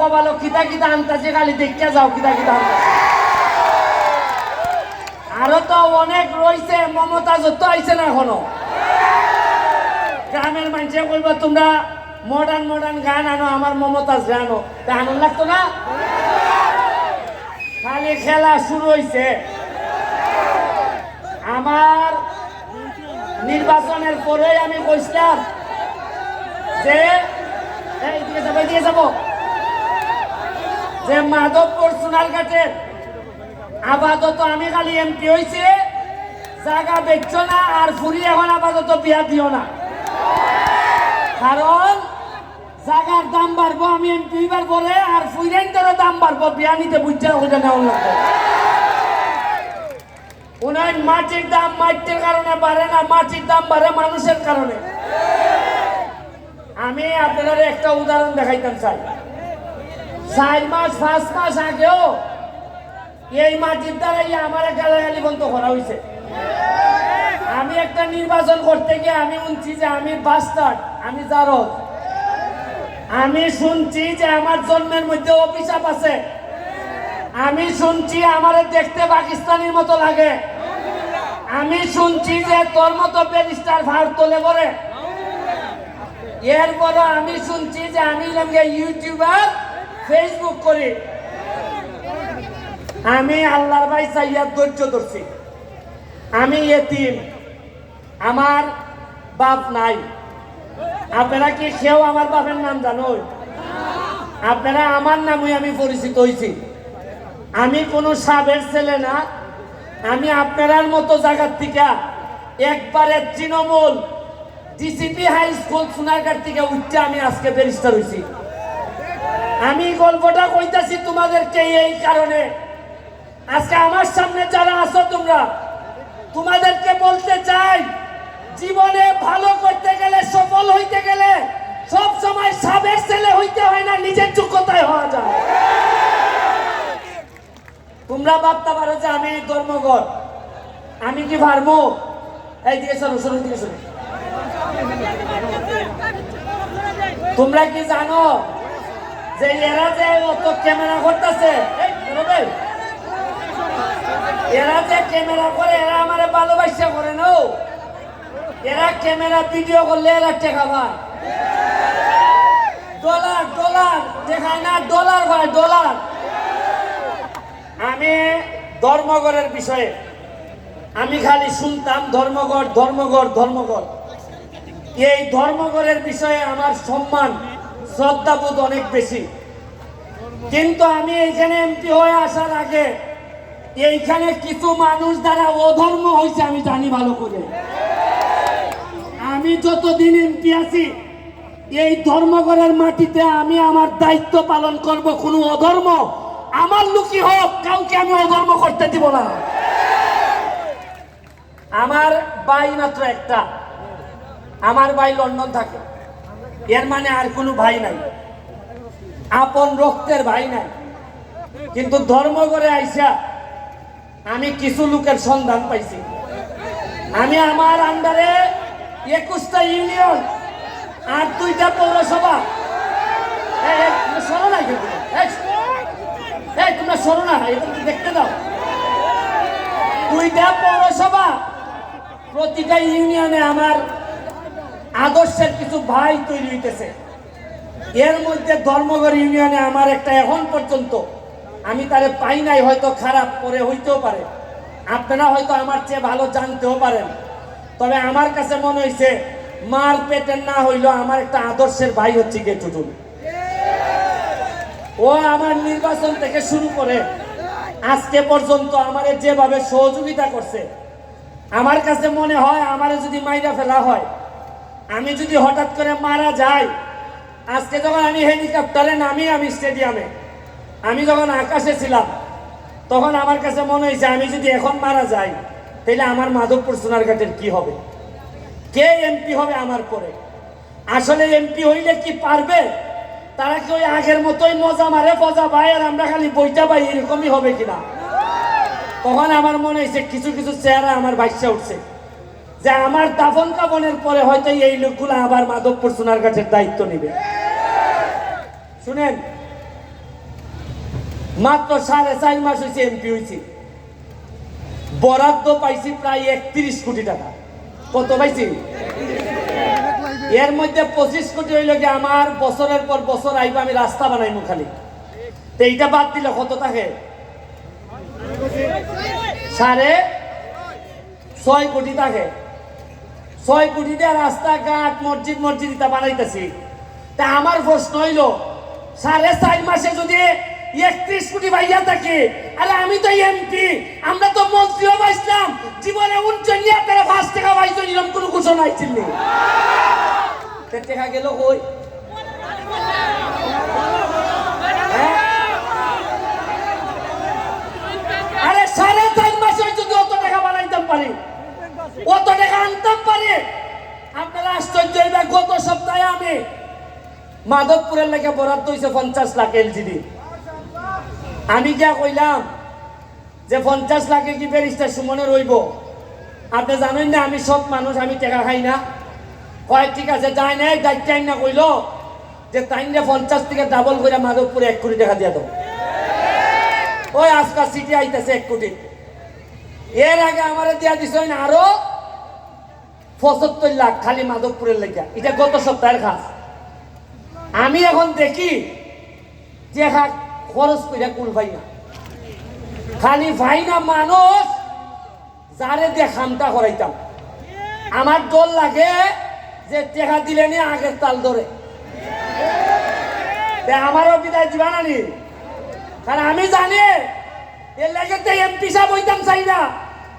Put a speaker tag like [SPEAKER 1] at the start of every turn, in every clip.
[SPEAKER 1] কবালো কিতা কিতা আনতাছে খালি দেখতে যাও কিতা কিতা আনতাছে আরো তো অনেক রয়েছে মমতা যত আইছে না এখনো গ্রামের মানুষে কইব তোমরা মডার্ন মডার্ন গান আনো আমার মমতাজ গানো তা আনন্দ লাগতো না খালি খেলা শুরু হইছে আমার নির্বাচনের পরে আমি কইছিলাম যে দিয়ে যাব যে মাধবপুর সোনারঘাটের আপাতত আমি খালি এমপি হইছে জায়গা বেচছো না আর ফুরি এখন আপাতত বিয়া দিও না কারণ জায়গার দাম বাড়বো আমি এমপি হইবার পরে আর ফুইরেন্টেরও দাম বাড়বো বিয়া নিতে বুঝছে ওইটা নেওয়া লাগবে উনার মাটির দাম মাটির কারণে বাড়ে না মাটির দাম বাড়ে মানুষের কারণে আমি আপনাদের একটা উদাহরণ দেখাইতাম চাই 4 মাস 5 মাস আগেও এই মাটির দ্বারাই আমার গালাগালি বন্ধ করা হয়েছে আমি একটা নির্বাচন করতে গিয়ে আমি শুনছি যে আমি বাস্টার্ড আমি জারদ আমি শুনছি যে আমার জন্মের মধ্যে অভিশাপ আছে আমি শুনছি আমার দেখতে পাকিস্তানির মতো লাগে আমি শুনছি যে তোর মতো ব্যারিস্টার ভার তোলে করে এরপর আমি শুনছি যে আমি ইউটিউবার ফেসবুক করি আমি আল্লাহর ভাই চাইয়া ধৈর্য ধরছি আমি এতিম আমার বাপ নাই আপনারা কি কেউ আমার বাপের নাম জানো আপনারা আমার নামই আমি পরিচিত হয়েছি আমি কোনো সাবের ছেলে না আমি আপনার মতো জায়গার থেকে একবারে Trinamool DCP high school Sonarghat থেকে উঠতে আমি আজকে ব্যারিস্টার হয়েছি আমি গল্পটা কইতাছি তোমাদেরকে এই কারণে আজকে আমার সামনে যারা আছো তোমরা তোমাদেরকে বলতে চাই জীবনে ভালো করতে গেলে সফল হইতে গেলে সব সময় সাবের ছেলে হইতে হয় না নিজের যোগ্যতায় হওয়া যায় তোমরা ভাবতে পারো যে আমি ধর্মঘট আমি কি পারবো এই দিকে সরো দিকে সরো তোমরা কি জানো যে এরা যে অত ক্যামেরা করতেছে এরা যে ক্যামেরা করে এরা আমার ভালোবাসা করে না এরা ক্যামেরা ভিডিও করলে এরা টাকা পায় ডলার ডলার দেখায় না ডলার ভাই ডলার আমি ধর্মঘটের বিষয়ে আমি খালি শুনতাম ধর্মঘট ধর্মঘট ধর্মঘট এই ধর্মঘটের বিষয়ে আমার সম্মান শ্রদ্ধাবোধ অনেক বেশি কিন্তু আমি এইখানে এমপি হয়ে আসার আগে এইখানে কিছু মানুষ দ্বারা অধর্ম হয়েছে আমি জানি ভালো করে আমি যতদিন এমপি আছি এই ধর্মঘটের মাটিতে আমি আমার দায়িত্ব পালন করব কোনো অধর্ম আমার লুকি হোক কাউকে আমি অধর্ম করতে দিব না আমার ভাই মাত্র একটা আমার ভাই লন্ডন থাকে এর মানে আর কোনো ভাই নাই আপন রক্তের ভাই নাই কিন্তু ধর্মঘটে আইসা আমি কিছু লোকের সন্ধান পাইছি আমি আমার আন্ডারে 21টা ইউনিয়ন আর 2টা পৌরসভা শোনো না তোমরা শোনো না এটা দেখতে দাও 2টা পৌরসভা প্রতিটা ইউনিয়নে আমার আদর্শের কিছু ভাই তৈরি হইতেছে এর মধ্যে ধর্মঘট ইউনিয়নে আমার একটা এখন পর্যন্ত আমি তারে পাই নাই হয়তো খারাপ করে হইতেও পারে আপনারা হয়তো আমার চেয়ে ভালো জানতেও পারেন তবে আমার কাছে মনে হয়েছে মার পেটের না হইলো আমার একটা আদর্শের ভাই হচ্ছে গে টুটুল ও আমার নির্বাচন থেকে শুরু করে আজকে পর্যন্ত আমারে যেভাবে সহযোগিতা করছে আমার কাছে মনে হয় আমারে যদি মাইরা ফেলা হয় আমি যদি হঠাৎ করে মারা যাই আজকে যখন আমি হেলিকপ্টারে নামি আমি স্টেডিয়ামে আমি যখন আকাশে ছিলাম তখন আমার কাছে মনে হয়েছে আমি যদি এখন মারা যাই তাহলে আমার মাধবপুর সোনারঘাটের কি হবে কে এমপি হবে আমার পরে আসলে এমপি হইলে কি পারবে তারা কি ওই আগের মতোই মজা মারে ফজা পায় আর আমরা খালি বইটা পাই এরকমই হবে কিনা তখন আমার মনে হয়েছে কিছু কিছু চেহারা আমার ভাইসা উঠছে যে আমার দাফন কাফনের পরে হয়তো এই লোকগুলো আবার মাধবপুর সোনারঘাটের দায়িত্ব নেবে শুনেন মাত্র 4.5 মাস হয়েছে এমপি হয়েছি, বরাদ্দ পাইছি প্রায় 31 কোটি টাকা। কত পাইছি? এর মধ্যে 25 কোটি হইল কি আমার বছরের পর বছর আইব আমি রাস্তা বানাইমু খালি। তো এইটা বাদ দিলে কত থাকে? 6.5 কোটি থাকে। 6 কোটি দিয়ে রাস্তাঘাট মসজিদ এটা বানাইতেছি। তা আমার প্রশ্ন হইল 4.5 মাসে যদি 31 কোটি ভাইয়া থাকে, আরে আমি তো এমপি, আমরা তো মন্ত্রীও পাইছিলাম, জীবনে 49 টাকা 5 টাকা পাইছো, এরকম কোনো ঘোষণা আইছিল টাকা গেল কই? আরে 4.5 মাসে যদি অত টাকা বানাইতাম পারি, অত টাকা আনতাম পারি, আপনারা আশ্চর্য হইবে। গত সপ্তাহে আমি মাধবপুরের লেগে বরাদ্দ হয়েছে 50 লাখ এলজিডি। আমি যা কইলাম যে 50 লাখে কি ব্যারিস্টার সুমনের রইব? আপনি জানেন না আমি সব মানুষ, আমি টাকা খাই না। কয় ঠিক আছে যাই নাই, দায়িত্ব না কইল যে তাই 50 থেকে ডাবল করে মাধবপুরে 1 কোটি টাকা দিয়ে দাও। ওই আজকাল সিটি আইতেছে 1 কোটি। এর আগে আমার দিয়া দিছ না আরো 75 লাখ খালি মাধবপুরের লেগে। এটা গত সপ্তাহের কাজ। আমি এখন দেখি যে খরচ করে কুল ভাই না, খালি ভাই না মানুষ যারে দিয়ে খামটা করাইতাম। আমার দল লাগে যে টেকা দিলে নি আগের তাল ধরে আমারও বিদায় দিবা না নি। কারণ আমি জানি এর লাগে এমপি সাহেব হইতাম চাই না,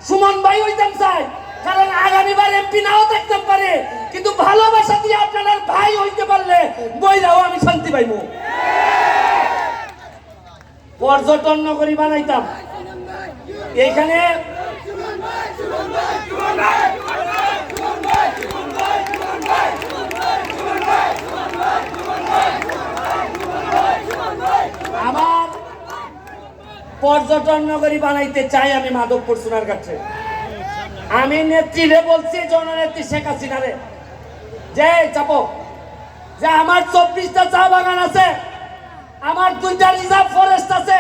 [SPEAKER 1] সুমন ভাই হইতাম চাই। কারণ আগামীবার এমপি নাও থাকতে পারে, কিন্তু ভালোবাসা দিয়ে আপনার ভাই হইতে পারলে বইরাও আমি শান্তি পাইব। পর্যটন নগরী বানাইতাম এইখানে। আমার পর্যটন নগরী বানাইতে চাই আমি মাধবপুর সোনারঘাটে। আমি নেত্রীরে বলছি, জননেত্রী শেখ হাসিনারে, যে চাপো যে আমার 24টা চা বাগান আছে, আমার 2টা রিজার্ভ ফরেস্ট আছে,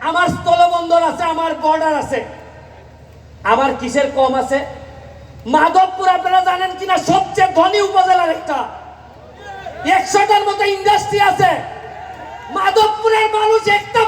[SPEAKER 1] আমার স্থলবন্দর আছে, আমার বর্ডার আছে। আমার কিসের কম আছে? মাধবপুর আপনারা জানেন কিনা সবচেয়ে ধনী উপজেলার একটা, 100টার মতো ইন্ডাস্ট্রি আছে। মাধবপুরের মানুষ একটা